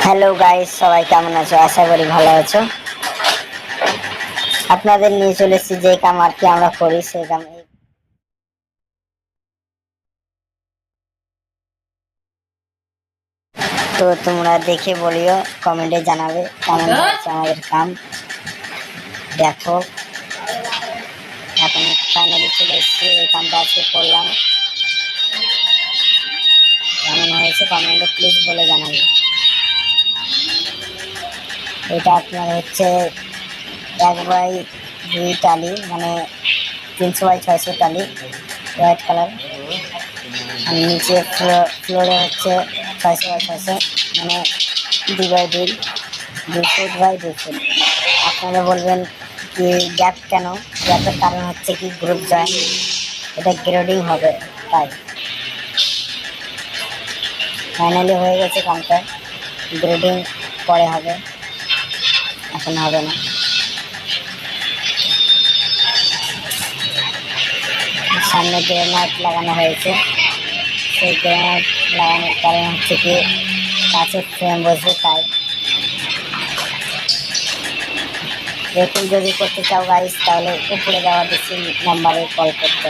Hello guys, সবাই কেমন আছো? আশা করি ভালো আছো। আপনাদের নিয়ে চলে এসেছি যে কাম আর কি আমরা করি সেই কাম। তো তোমরা দেখে বলিও, কমেন্টে জানাবে কেমন হচ্ছে আমাদের কাম। দেখো এখন ফাইনালি চলে এসেছি, এই কামটা আজকে করলাম। কেমন হয়েছে কমেন্টে প্লিজ বলে জানাবে। এটা আপনার হচ্ছে 1/2 টালি, মানে 300x600 টালি, হোয়াইট কালার। আর নিচে ফ্লোরে হচ্ছে 600x600, মানে 2x2, 2 ফুট বাই 2 ফুট। আপনারা বলবেন কি গ্যাপ কেন? গ্যাপের কারণ হচ্ছে কি গ্রুপ জয়েন, এটা গ্রেডিং হবে তাই। ফাইনালি হয়ে গেছে কামটা, গ্রেডিং পরে হবে, এখন হবে না। সামনে গ্রেনাইট লাগানো হয়েছে, সেই গ্রেনাইট লাগানোর কারণ হচ্ছে কি কাছের ফ্রেম বসবে তাই। রেটিং যদি করতে চাও গাইস তাহলে উপরে দেওয়া ডিসি নাম্বারে কল করতে।